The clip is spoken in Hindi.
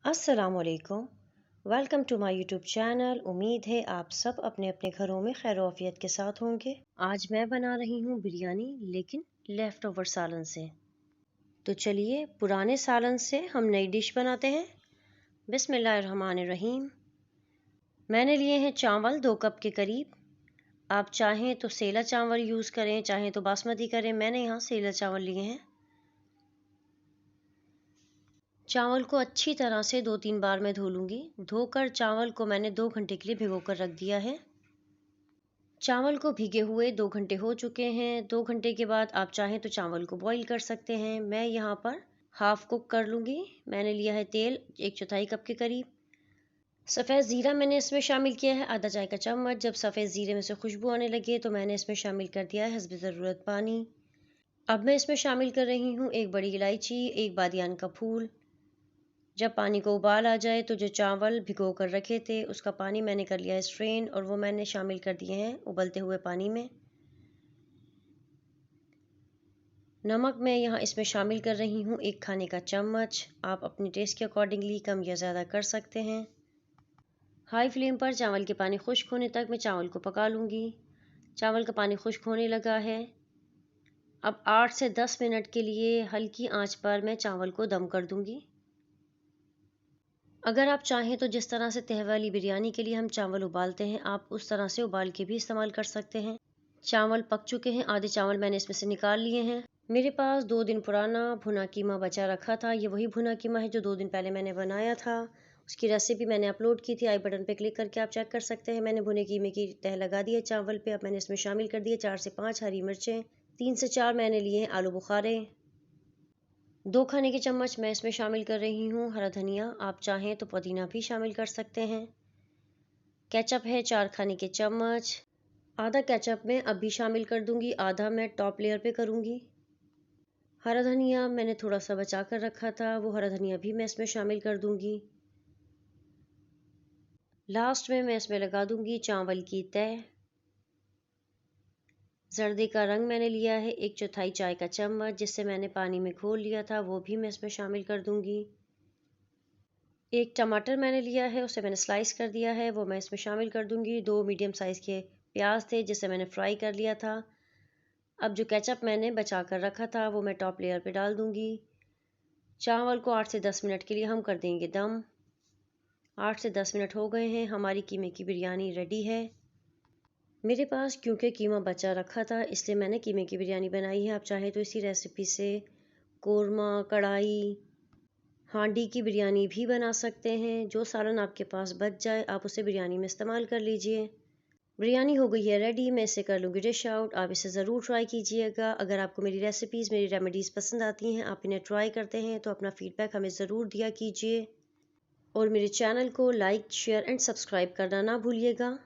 अस्सलामुअलैकुम। Welcome to my YouTube channel. उम्मीद है आप सब अपने अपने घरों में खैर आफियत के साथ होंगे। आज मैं बना रही हूँ बिरयानी, लेकिन लेफ़्ट ओवर सालन से। तो चलिए पुराने सालन से हम नई डिश बनाते हैं। बिस्मिल्लाहिर्रहमानिर्रहीम। मैंने लिए हैं चावल 2 कप के करीब। आप चाहें तो सेला चावल यूज़ करें, चाहें तो बासमती करें। मैंने यहाँ सेला चावल लिए हैं। चावल को अच्छी तरह से 2-3 बार मैं धो लूँगी। धोकर चावल को मैंने 2 घंटे के लिए भिगोकर रख दिया है। चावल को भीगे हुए 2 घंटे हो चुके हैं। 2 घंटे के बाद आप चाहें तो चावल को बॉईल कर सकते हैं। मैं यहाँ पर हाफ़ कुक कर लूँगी। मैंने लिया है तेल 1/4 कप के करीब। सफ़ेद ज़ीरा मैंने इसमें शामिल किया है आधा चाय का चम्मच। जब सफ़ेद ज़ीरे में से खुशबू आने लगे तो मैंने इसमें शामिल कर दिया है हस्ब ज़रूरत पानी। अब मैं इसमें शामिल कर रही हूँ 1 बड़ी इलायची, 1 बादियान का फूल। जब पानी को उबाल आ जाए तो जो चावल भिगो कर रखे थे उसका पानी मैंने कर लिया है स्ट्रेन, और वो मैंने शामिल कर दिए हैं उबलते हुए पानी में। नमक मैं यहाँ इसमें शामिल कर रही हूँ 1 खाने का चम्मच। आप अपनी टेस्ट के अकॉर्डिंगली कम या ज़्यादा कर सकते हैं। हाई फ्लेम पर चावल के पानी खुश्क होने तक मैं चावल को पका लूँगी। चावल का पानी खुश्क होने लगा है। अब 8 से 10 मिनट के लिए हल्की आंच पर मैं चावल को दम कर दूँगी। अगर आप चाहें तो जिस तरह से तह वाली बिरयानी के लिए हम चावल उबालते हैं, आप उस तरह से उबाल के भी इस्तेमाल कर सकते हैं। चावल पक चुके हैं, आधे चावल मैंने इसमें से निकाल लिए हैं। मेरे पास 2 दिन पुराना भुना कीमा बचा रखा था। ये वही भुना कीमा है जो 2 दिन पहले मैंने बनाया था। उसकी रेसिपी मैंने अपलोड की थी, आई बटन पे क्लिक करके आप चेक कर सकते हैं। मैंने भुने कीमे की तह लगा दी है चावल पे। अब मैंने इसमें शामिल कर दिए 4 से 5 हरी मिर्चें, 3 से 4 मैंने लिए हैं आलू बुखारे। 2 खाने के चम्मच मैं इसमें शामिल कर रही हूँ हरा धनिया। आप चाहें तो पुदीना भी शामिल कर सकते हैं। केचप है 4 खाने के चम्मच। आधा केचप मैं अभी शामिल कर दूंगी, आधा मैं टॉप लेयर पे करूंगी। हरा धनिया मैंने थोड़ा सा बचा कर रखा था, वो हरा धनिया भी मैं इसमें शामिल कर दूंगी। लास्ट में मैं इसमें लगा दूंगी चावल की तह। जर्दे का रंग मैंने लिया है 1/4 चाय का चम्मच, जिससे मैंने पानी में घोल लिया था, वो भी मैं इसमें शामिल कर दूंगी। 1 टमाटर मैंने लिया है, उसे मैंने स्लाइस कर दिया है, वो मैं इसमें शामिल कर दूंगी। 2 मीडियम साइज़ के प्याज थे जिसे मैंने फ्राई कर लिया था। अब जो केचप मैंने बचा कर रखा था वो मैं टॉप लेयर पे डाल दूंगी। चावल को 8 से 10 मिनट के लिए हम कर देंगे दम। 8 से 10 मिनट हो गए हैं, हमारी कीमे की बिरयानी रेडी है। मेरे पास क्योंकि कीमा बचा रखा था इसलिए मैंने कीमे की बिरयानी बनाई है। आप चाहें तो इसी रेसिपी से कोरमा, कढ़ाई, हांडी की बिरयानी भी बना सकते हैं। जो सालन आपके पास बच जाए आप उसे बिरयानी में इस्तेमाल कर लीजिए। बिरयानी हो गई है रेडी, मैं इसे कर लूँगी डिश आउट। आप इसे ज़रूर ट्राई कीजिएगा। अगर आपको मेरी रेसिपीज़, मेरी रेमेडीज़ पसंद आती हैं, आप इन्हें ट्राई करते हैं, तो अपना फ़ीडबैक हमें ज़रूर दिया कीजिए। और मेरे चैनल को लाइक, शेयर एंड सब्सक्राइब करना ना भूलिएगा।